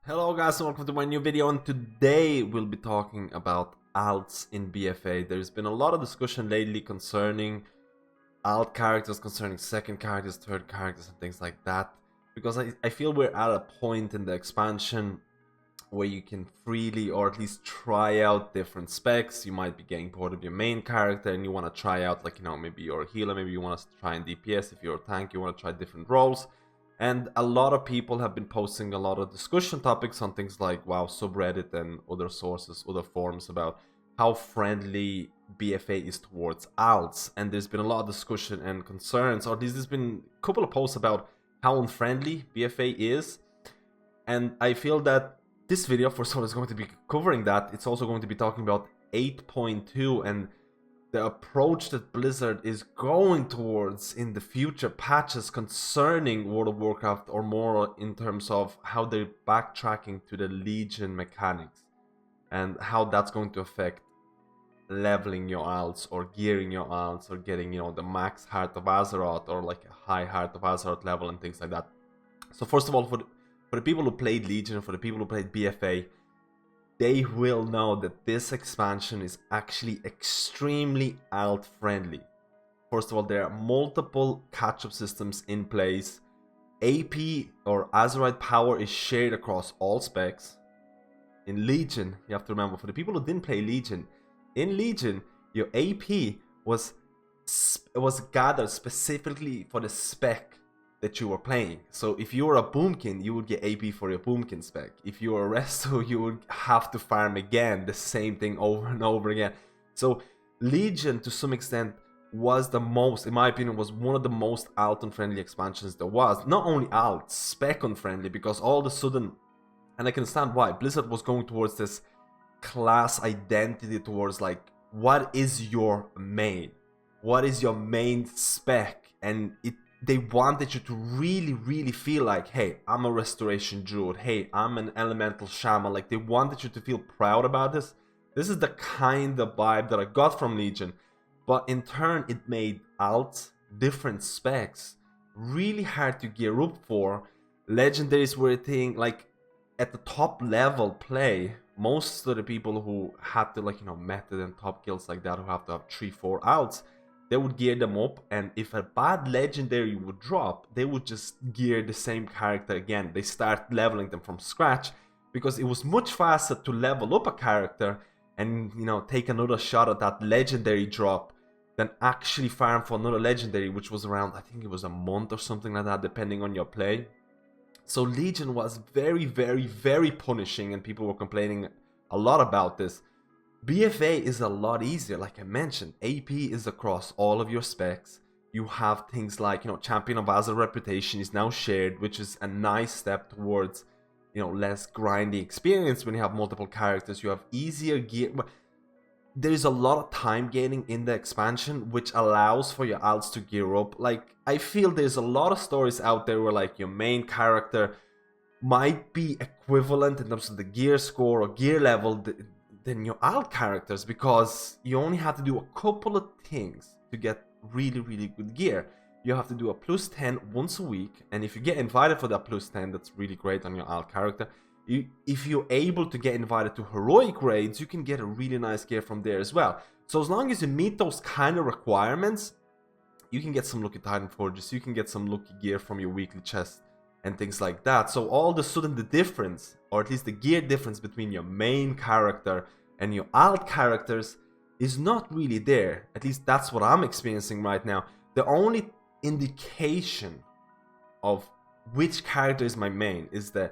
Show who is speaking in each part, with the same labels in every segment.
Speaker 1: Hello guys and welcome to my new video, and today we'll be talking about alts in BfA. There's been a lot of discussion lately concerning alt characters, concerning second characters, third characters and things like that, because I feel we're at a point in the expansion where you can freely, or at least try out different specs. You might be getting bored of your main character and you want to try out, like, maybe you're a healer, maybe you want to try in DPS. If you're a tank, you want to try different roles. And a lot of people have been posting a lot of discussion topics on things like WoW subreddit and other sources, other forums, about how friendly BfA is towards alts. And there's been a lot of discussion and concerns, or at least there's been a couple of posts about how unfriendly BfA is. And I feel that this video, first of all, is going to be covering that. It's also going to be talking about 8.2 and the approach that Blizzard is going towards in the future patches concerning World of Warcraft, or more in terms of how they're backtracking to the Legion mechanics and how that's going to affect leveling your alts or gearing your alts or getting, the max Heart of Azeroth or like a high Heart of Azeroth level and things like that. So first of all, for the people who played Legion, for the people who played BfA, they will know that this expansion is actually extremely alt friendly. First of all, there are multiple catch-up systems in place. AP or Azerite Power is shared across all specs. In Legion, you have to remember, for the people who didn't play Legion, in Legion, your AP was gathered specifically for the spec that you were playing. So if you were a Boomkin, you would get AP for your Boomkin spec. If you were a Resto, you would have to farm again, the same thing over and over again. So Legion, to some extent, was the most, in my opinion, was one of the most alt unfriendly expansions there was. Not only alt, spec unfriendly, because all of a sudden, and I can understand why, Blizzard was going towards this class identity, towards like, what is your main? What is your main spec? And they wanted you to really feel like, hey, I'm a restoration druid, hey, I'm an elemental shaman. Like, they wanted you to feel proud about this. This is the kind of vibe that I got from Legion. But in turn, it made alts, different specs, really hard to gear up for. Legendaries were a thing. Like, at the top level play, most of the people who had to, like, method and top guilds like that, who have to have 3-4 alts, they would gear them up, and if a bad legendary would drop, they would just gear the same character again. They start leveling them from scratch, because it was much faster to level up a character and, take another shot at that legendary drop than actually farm for another legendary, which was around, I think it was a month or something like that, depending on your play. So Legion was very punishing, and people were complaining a lot about this. BfA is a lot easier. Like I mentioned, AP is across all of your specs. You have things like, Champion of Azeroth reputation is now shared, which is a nice step towards, less grindy experience when you have multiple characters. You have easier gear. There's a lot of time gaining in the expansion, which allows for your alts to gear up. Like, I feel there's a lot of stories out there where, like, your main character might be equivalent in terms of the gear score or gear level than your alt characters, because you only have to do a couple of things to get really good gear. You have to do a plus 10 once a week, and if you get invited for that plus 10, that's really great on your alt character. If you're able to get invited to heroic raids, you can get a really nice gear from there as well. So as long as you meet those kind of requirements, you can get some lucky Titan Forges, you can get some lucky gear from your weekly chest and things like that. So all of a sudden, the difference, or at least the gear difference between your main character and your alt characters, is not really there. At least that's what I'm experiencing right now. The only indication of which character is my main is the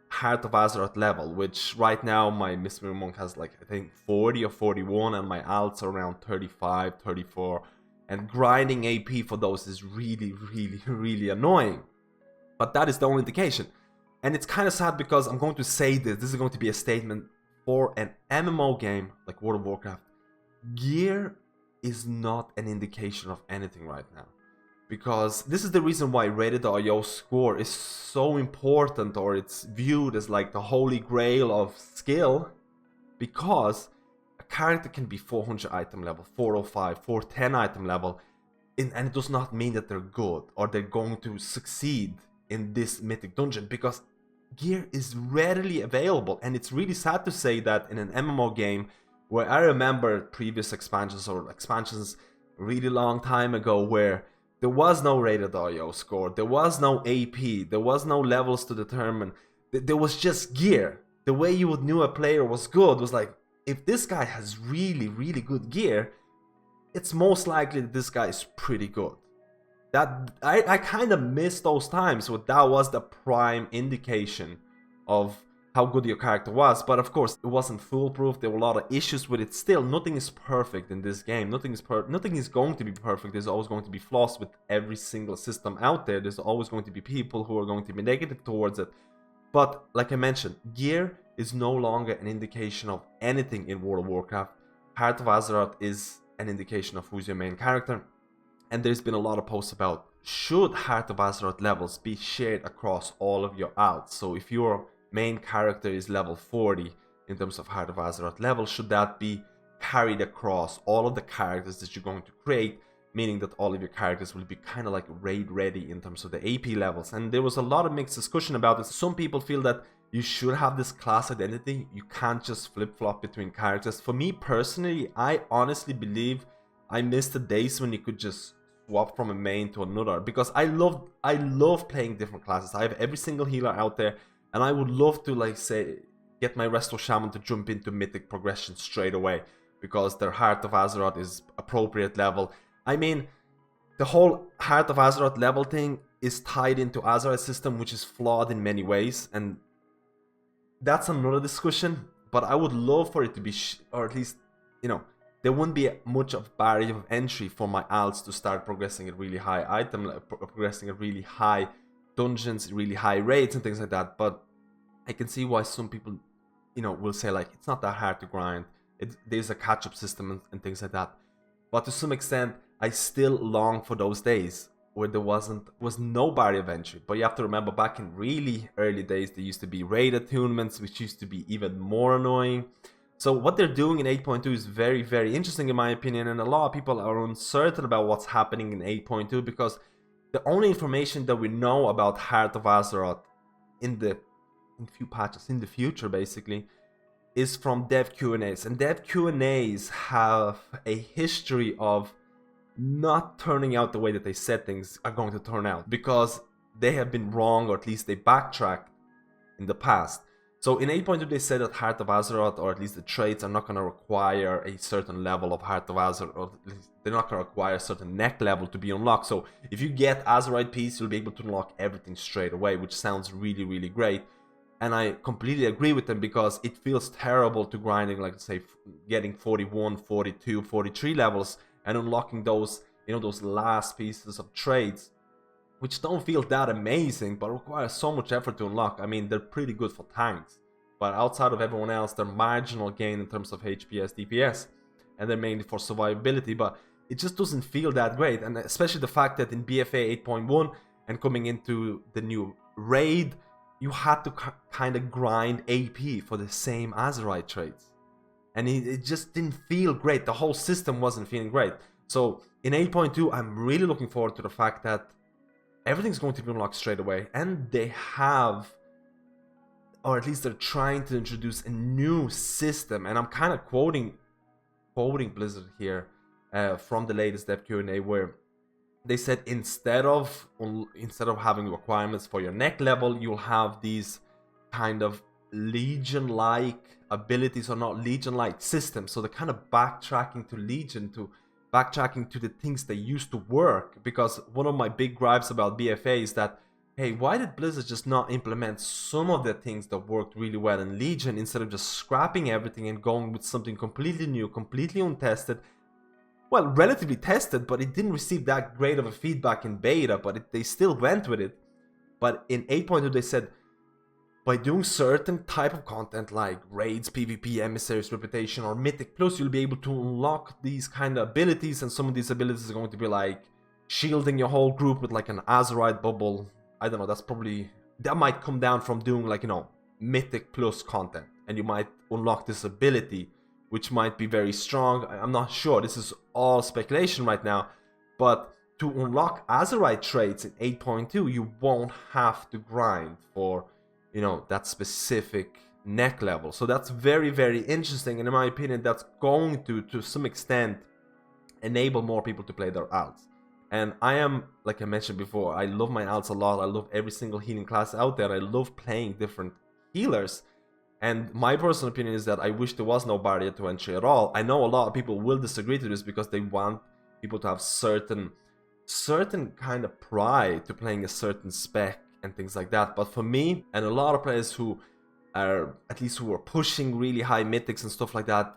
Speaker 1: Heart of Azeroth level, which right now my Mystery Monk has, like, I think 40 or 41, and my alts are around 35, 34, and grinding AP for those is really annoying. But that is the only indication. And it's kind of sad, because I'm going to say this is going to be a statement for an MMO game like World of Warcraft. Gear is not an indication of anything right now. Because this is the reason why rated.io score is so important, or it's viewed as like the holy grail of skill. Because a character can be 400 item level, 405, 410 item level, and it does not mean that they're good or they're going to succeed in this mythic dungeon, because gear is readily available, and it's really sad to say that in an MMO game where I remember previous expansions or expansions really long time ago where there was no rated IO score, there was no AP, there was no levels to determine, there was just gear. The way you would knew a player was good was like, if this guy has really, really good gear, it's most likely that this guy is pretty good. That I kind of miss those times where that was the prime indication of how good your character was. But of course, it wasn't foolproof. There were a lot of issues with it. Still, nothing is perfect in this game. Nothing is going to be perfect. There's always going to be flaws with every single system out there. There's always going to be people who are going to be negative towards it. But like I mentioned, gear is no longer an indication of anything in World of Warcraft. Heart of Azeroth is an indication of who's your main character. And there's been a lot of posts about, should Heart of Azeroth levels be shared across all of your alts? So if your main character is level 40 in terms of Heart of Azeroth level, should that be carried across all of the characters that you're going to create? Meaning that all of your characters will be kind of like raid ready in terms of the AP levels. And there was a lot of mixed discussion about this. Some people feel that you should have this class identity. You can't just flip-flop between characters. For me personally, I honestly believe I miss the days when you could just swap from a main to another, because I love playing different classes. I have every single healer out there, and I would love to, like, say, get my Resto Shaman to jump into Mythic progression straight away because their Heart of Azeroth is appropriate level. I mean, the whole Heart of Azeroth level thing is tied into Azerite system, which is flawed in many ways, and that's another discussion. But I would love for it to be, or at least, you know, there wouldn't be much of barrier of entry for my alts to start progressing at really high item, progressing at really high dungeons, really high rates and things like that. But I can see why some people, you know, will say like, it's not that hard to grind. There's a catch-up system and things like that. But to some extent, I still long for those days where there was no barrier of entry. But you have to remember, back in really early days, there used to be raid attunements, which used to be even more annoying. So what they're doing in 8.2 is very, very interesting in my opinion, and a lot of people are uncertain about what's happening in 8.2 because the only information that we know about Heart of Azeroth in few patches in the future basically is from dev Q&As, and dev Q&As have a history of not turning out the way that they said things are going to turn out because they have been wrong, or at least they backtracked in the past. So in 8.2 they said that Heart of Azeroth, or at least the traits, are not going to require a certain level of Heart of Azeroth, or at least they're not going to require a certain neck level to be unlocked. So if you get Azerite piece, you'll be able to unlock everything straight away, which sounds really, really great. And I completely agree with them because it feels terrible to grinding, like say, getting 41, 42, 43 levels and unlocking those, you know, those last pieces of traits, which don't feel that amazing, but require so much effort to unlock. I mean, they're pretty good for tanks, but outside of everyone else, they're marginal gain in terms of HPS, DPS, and they're mainly for survivability, but it just doesn't feel that great. And especially the fact that in BfA 8.1 and coming into the new raid, you had to kind of grind AP for the same Azerite traits. And it just didn't feel great. The whole system wasn't feeling great. So in 8.2, I'm really looking forward to the fact that everything's going to be unlocked straight away, and they have, or at least they're trying to introduce a new system. And I'm kind of quoting Blizzard here from the latest dev Q&A, where they said instead of having requirements for your neck level, you'll have these kind of Legion-like abilities, or not Legion-like systems. So they're kind of backtracking to Legion, to backtracking to the things that used to work. Because one of my big gripes about BfA is that, hey, why did Blizzard just not implement some of the things that worked really well in Legion instead of just scrapping everything and going with something completely new, completely untested? Well, relatively tested, but it didn't receive that great of a feedback in beta, but they still went with it. But in 8.2 they said, by doing certain type of content like raids, PvP, emissaries, reputation, or Mythic Plus, you'll be able to unlock these kind of abilities, and some of these abilities are going to be like shielding your whole group with like an Azerite bubble. I don't know, that might come down from doing like, you know, Mythic Plus content, and you might unlock this ability, which might be very strong. I'm not sure, this is all speculation right now, but to unlock Azerite traits in 8.2, you won't have to grind for you know, that specific neck level. So that's very, very interesting, and in my opinion that's going to some extent enable more people to play their alts. And I am, like I mentioned before, I love my alts a lot. I love every single healing class out there. I love playing different healers. And my personal opinion is that I wish there was no barrier to entry at all. I know a lot of people will disagree to this because they want people to have certain kind of pride to playing a certain spec and things like that. But for me, and a lot of players who are, at least who are pushing really high mythics and stuff like that,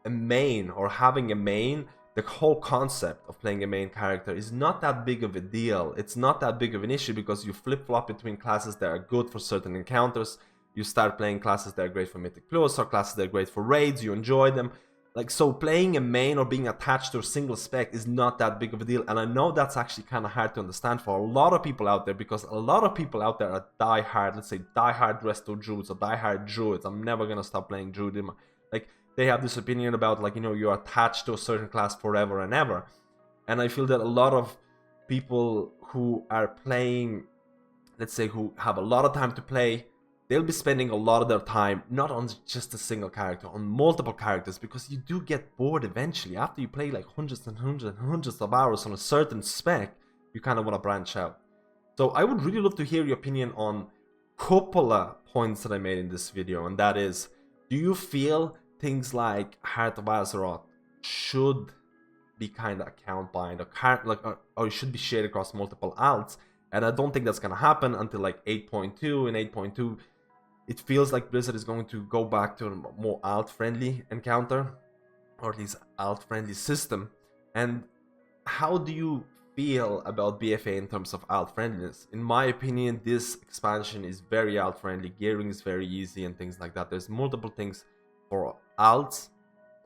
Speaker 1: a main or having a main, the whole concept of playing a main character is not that big of a deal. It's not that big of an issue because you flip-flop between classes that are good for certain encounters. You start playing classes that are great for Mythic Plus or classes that are great for raids. You enjoy them. Like, so playing a main or being attached to a single spec is not that big of a deal. And I know that's actually kind of hard to understand for a lot of people out there, because a lot of people out there are die-hard, let's say die-hard Resto Druids or die-hard Druids. I'm never going to stop playing Druid. Like, they have this opinion about, like, you know, you're attached to a certain class forever and ever. And I feel that a lot of people who are playing, let's say, who have a lot of time to play, they'll be spending a lot of their time not on just a single character, on multiple characters, because you do get bored eventually. After you play like hundreds and hundreds and hundreds of hours on a certain spec, you kind of want to branch out. So I would really love to hear your opinion on a couple of points that I made in this video, and that is, do you feel things like Heart of Azeroth should be kind of account bind, or it should be shared across multiple alts? And I don't think that's going to happen until like 8.2. and 8.2, it feels like Blizzard is going to go back to a more alt-friendly encounter, or at least alt-friendly system. And how do you feel about BfA in terms of alt-friendliness? In my opinion, this expansion is very alt-friendly. Gearing is very easy and things like that. There's multiple things for alts.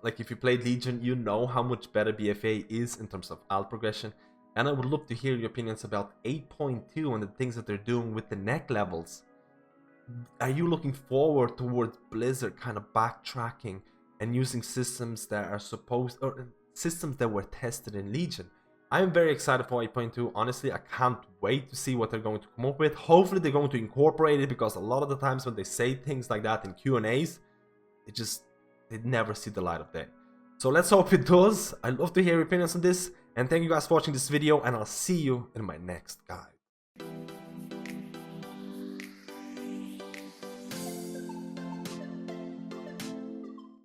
Speaker 1: Like, if you played Legion, you know how much better BfA is in terms of alt progression. And I would love to hear your opinions about 8.2 and the things that they're doing with the neck levels. Are you looking forward towards Blizzard kind of backtracking and using systems that are systems that were tested in Legion? I'm very excited for 8.2. Honestly, I can't wait to see what they're going to come up with. Hopefully they're going to incorporate it, because a lot of the times when they say things like that in Q&As, they never see the light of day. So let's hope it does. I'd love to hear your opinions on this, and thank you guys for watching this video, and I'll see you in my next guide.